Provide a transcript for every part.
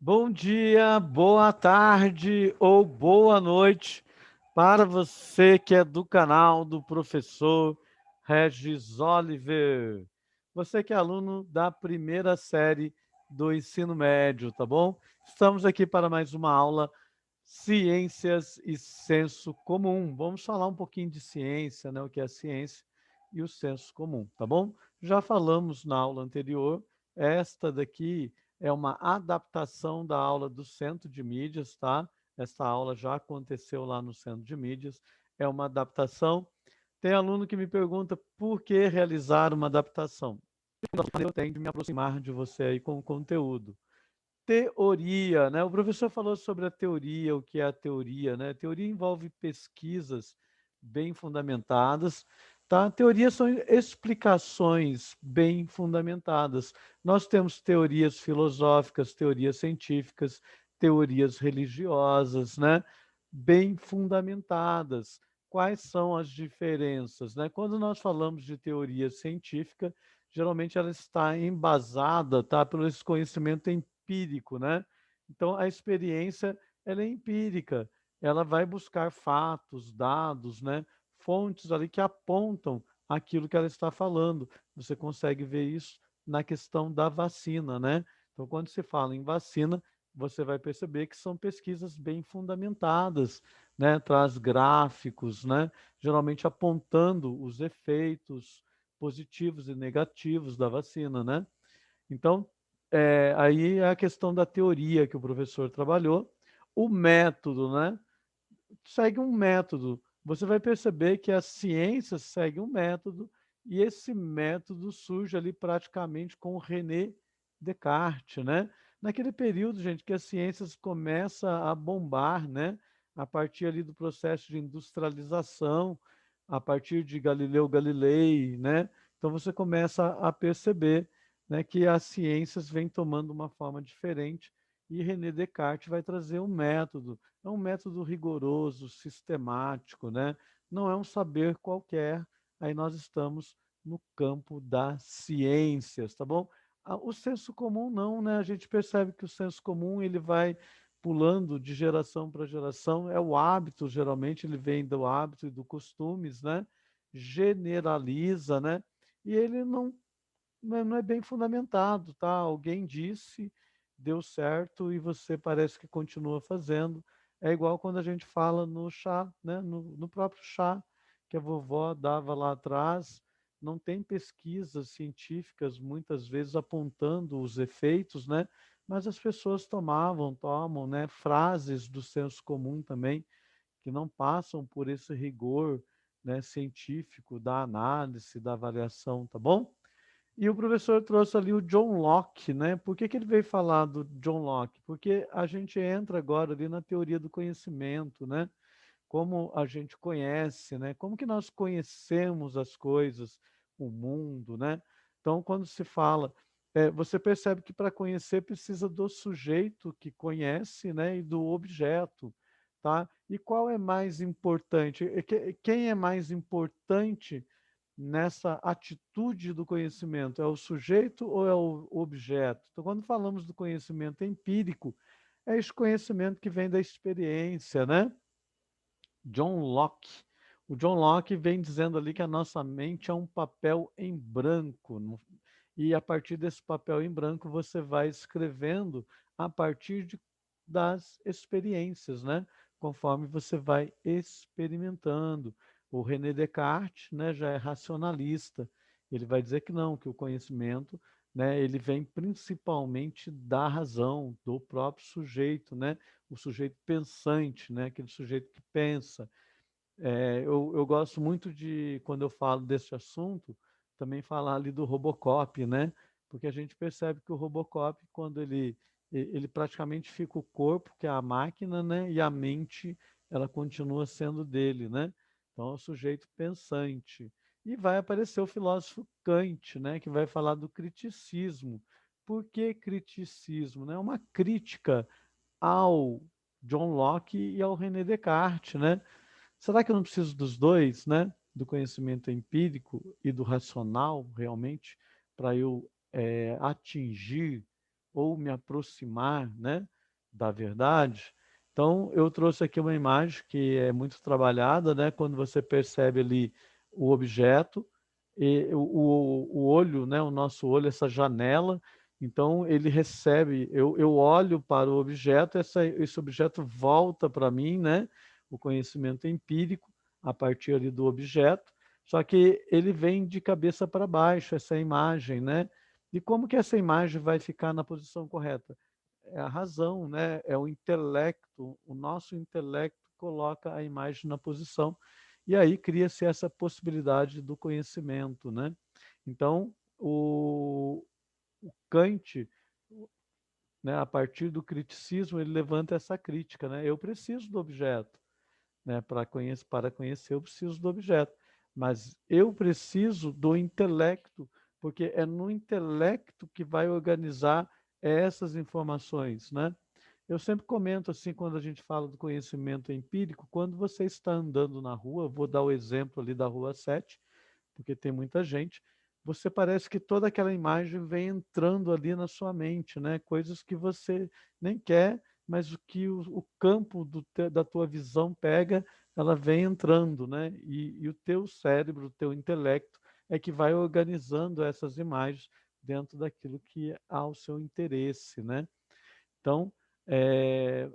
Bom dia, boa tarde ou boa noite para você que é do canal do professor Regis Oliver. Você que é aluno da primeira série do ensino médio, tá bom? Estamos aqui para mais uma aula Ciências e Senso Comum. Vamos falar um pouquinho de ciência, né? O que é ciência e o senso comum, tá bom? Já falamos na aula anterior, esta daqui é uma adaptação da aula do Centro de Mídias, tá? Essa aula já aconteceu lá no Centro de Mídias, é uma adaptação. Tem aluno que me pergunta por que realizar uma adaptação. Eu tenho de me aproximar de você aí com o conteúdo. Teoria, né? O professor falou sobre a teoria, o que é a teoria, né? Teoria envolve pesquisas bem fundamentadas, tá? Teorias são explicações bem fundamentadas. Nós temos teorias filosóficas, teorias científicas, teorias religiosas, né? Bem fundamentadas. Quais são as diferenças, né? Quando nós falamos de teoria científica, geralmente ela está embasada, tá, pelo esse conhecimento empírico, né? Então a experiência ela é empírica, ela vai buscar fatos, dados, né? Fontes ali que apontam aquilo que ela está falando. Você consegue ver isso na questão da vacina, né? Então quando se fala em vacina, você vai perceber que são pesquisas bem fundamentadas, né? Traz gráficos, né? Geralmente apontando os efeitos positivos e negativos da vacina, né? Então, aí é a questão da teoria que o professor trabalhou. O método, né? Segue um método. Você vai perceber que a ciência segue um método e esse método surge ali praticamente com o René Descartes, né? Naquele período, gente, que as ciências começam a bombar, né? A partir ali do processo de industrialização, a partir de Galileu Galilei, né? Então você começa a perceber, né, que as ciências vêm tomando uma forma diferente e René Descartes vai trazer um método. É um método rigoroso, sistemático, né? Não é um saber qualquer. Aí nós estamos no campo das ciências, tá bom? O senso comum não, né? A gente percebe que o senso comum ele vai pulando de geração para geração. É o hábito, geralmente ele vem do hábito e do costumes, né? Generaliza, né? E ele não é bem fundamentado, tá? Alguém disse, deu certo e você parece que continua fazendo. É igual quando a gente fala no chá, né? No próprio chá que a vovó dava lá atrás. Não tem pesquisas científicas muitas vezes apontando os efeitos, né? Mas as pessoas tomam, né? Frases do senso comum também que não passam por esse rigor, né, científico da análise, da avaliação, tá bom? E o professor trouxe ali o John Locke, né? Por que que ele veio falar do John Locke? Porque a gente entra agora ali na teoria do conhecimento, né? Como a gente conhece, né? Como que nós conhecemos as coisas, o mundo, né? Então, quando se fala, você percebe que para conhecer precisa do sujeito que conhece, né? E do objeto, tá? E qual é mais importante? Quem é mais importante nessa atitude do conhecimento? É o sujeito ou é o objeto? Então, quando falamos do conhecimento empírico, é esse conhecimento que vem da experiência, né? John Locke. O John Locke vem dizendo ali que a nossa mente é um papel em branco. E a partir desse papel em branco, você vai escrevendo a partir das experiências, né? Conforme você vai experimentando. O René Descartes, né, já é racionalista. Ele vai dizer que não, que o conhecimento, né, ele vem principalmente da razão, do próprio sujeito, né? O sujeito pensante, né? Aquele sujeito que pensa. Eu gosto muito de, quando eu falo desse assunto, também falar ali do Robocop, né? Porque a gente percebe que o Robocop, quando ele praticamente fica o corpo, que é a máquina, né? E a mente, ela continua sendo dele, né? Então, é o sujeito pensante. E vai aparecer o filósofo Kant, né? Que vai falar do criticismo. Por que criticismo? Né? Uma crítica ao John Locke e ao René Descartes, né? Será que eu não preciso dos dois, né? Do conhecimento empírico e do racional, realmente, para eu atingir ou me aproximar, né, da verdade. Então, eu trouxe aqui uma imagem que é muito trabalhada, né, quando você percebe ali o objeto, e o olho, né, o nosso olho, essa janela, então ele recebe, eu olho para o objeto, esse objeto volta para mim, né, o conhecimento empírico, a partir ali do objeto, só que ele vem de cabeça para baixo, essa imagem, né? E como que essa imagem vai ficar na posição correta? É a razão, né? É o intelecto, o nosso intelecto coloca a imagem na posição e aí cria-se essa possibilidade do conhecimento, né? Então, o Kant, né, a partir do criticismo, ele levanta essa crítica, né? Eu preciso do objeto, né? Para conhecer, eu preciso do objeto. Mas eu preciso do intelecto, porque é no intelecto que vai organizar essas informações, né? Eu sempre comento assim, quando a gente fala do conhecimento empírico, quando você está andando na rua, vou dar o exemplo ali da Rua 7, porque tem muita gente, você parece que toda aquela imagem vem entrando ali na sua mente, né? Coisas que você nem quer, mas o que o campo da tua visão pega, ela vem entrando, né? E o teu cérebro, o teu intelecto é que vai organizando essas imagens dentro daquilo que há o seu interesse, né? Então,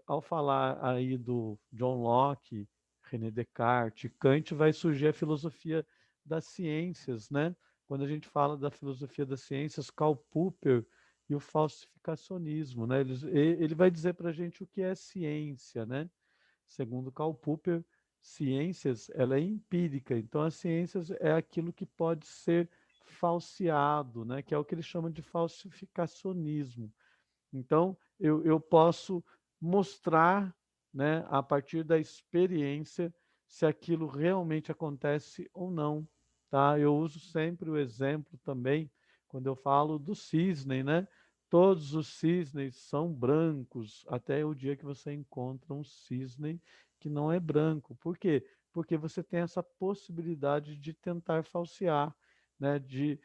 ao falar aí do John Locke, René Descartes, Kant, vai surgir a filosofia das ciências, né? Quando a gente fala da filosofia das ciências, Karl Popper e o falsificacionismo, né? Ele vai dizer para a gente o que é ciência, né? Segundo Karl Popper, ciências, ela é empírica. Então, as ciências é aquilo que pode ser falseado, né? Que é o que ele chama de falsificacionismo. Então, eu posso mostrar, né, a partir da experiência, se aquilo realmente acontece ou não, tá? Eu uso sempre o exemplo também, quando eu falo do cisne, né? Todos os cisnes são brancos, até o dia que você encontra um cisne que não é branco. Por quê? Porque você tem essa possibilidade de tentar falsear, né? De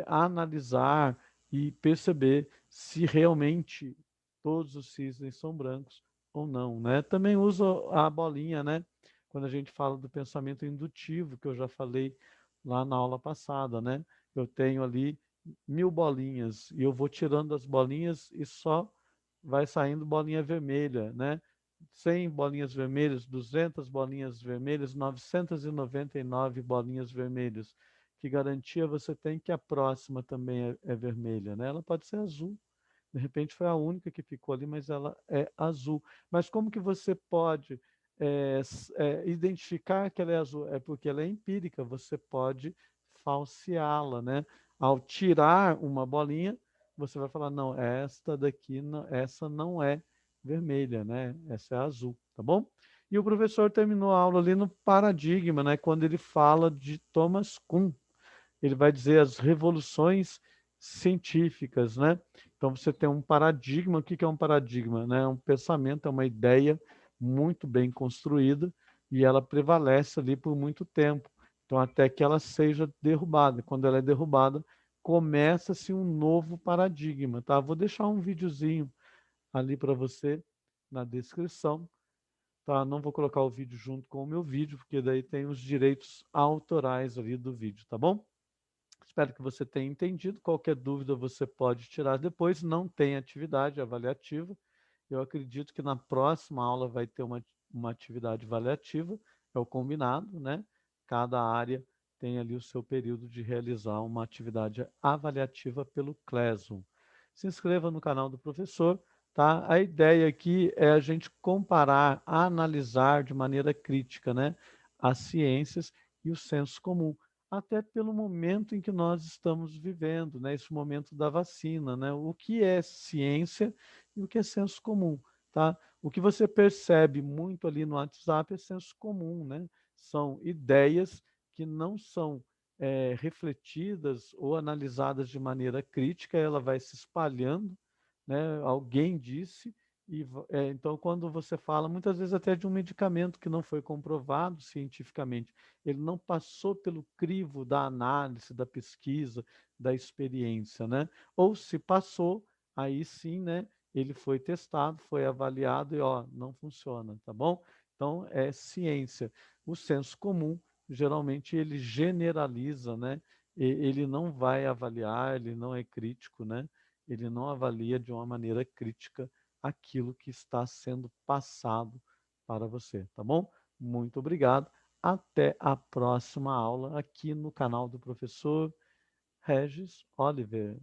analisar e perceber se realmente todos os cisnes são brancos ou não, né? Também uso a bolinha, né? Quando a gente fala do pensamento indutivo, que eu já falei lá na aula passada, né? Eu tenho ali 1000 bolinhas e eu vou tirando as bolinhas e só vai saindo bolinha vermelha, né? 100 bolinhas vermelhas, 200 bolinhas vermelhas, 999 bolinhas vermelhas. Que garantia você tem que a próxima também é vermelha, né? Ela pode ser azul. De repente foi a única que ficou ali, mas ela é azul. Mas como que você pode identificar que ela é azul? É porque ela é empírica, você pode falseá-la, né? Ao tirar uma bolinha, você vai falar, não, esta daqui, essa não é vermelha, né? Essa é azul, tá bom? E o professor terminou a aula ali no paradigma, né? Quando ele fala de Thomas Kuhn, ele vai dizer as revoluções científicas, né? Então você tem um paradigma. O que é um paradigma? Né? É um pensamento, é uma ideia muito bem construída e ela prevalece ali por muito tempo. Então até que ela seja derrubada. Quando ela é derrubada, começa-se um novo paradigma, tá? Vou deixar um videozinho ali para você na descrição, tá? Não vou colocar o vídeo junto com o meu vídeo, porque daí tem os direitos autorais ali do vídeo, tá bom? Espero que você tenha entendido. Qualquer dúvida você pode tirar depois. Não tem atividade avaliativa. Eu acredito que na próxima aula vai ter uma atividade avaliativa, é o combinado, né? Cada área tem ali o seu período de realizar uma atividade avaliativa pelo Classroom. Se inscreva no canal do professor, tá? A ideia aqui é a gente comparar, analisar de maneira crítica, né? As ciências e o senso comum, até pelo momento em que nós estamos vivendo, né? Esse momento da vacina, né? O que é ciência e o que é senso comum, tá? O que você percebe muito ali no WhatsApp é senso comum, né? São ideias que não são refletidas ou analisadas de maneira crítica, ela vai se espalhando, né? Alguém disse, então quando você fala, muitas vezes até de um medicamento que não foi comprovado cientificamente, ele não passou pelo crivo da análise, da pesquisa, da experiência, né? Ou se passou, aí sim, né, ele foi testado, foi avaliado e, ó, não funciona, tá bom? Então, é ciência. O senso comum, geralmente, ele generaliza, né? Ele não vai avaliar, ele não é crítico, né? Ele não avalia de uma maneira crítica aquilo que está sendo passado para você, tá bom? Muito obrigado. Até a próxima aula aqui no canal do professor Regis Oliver.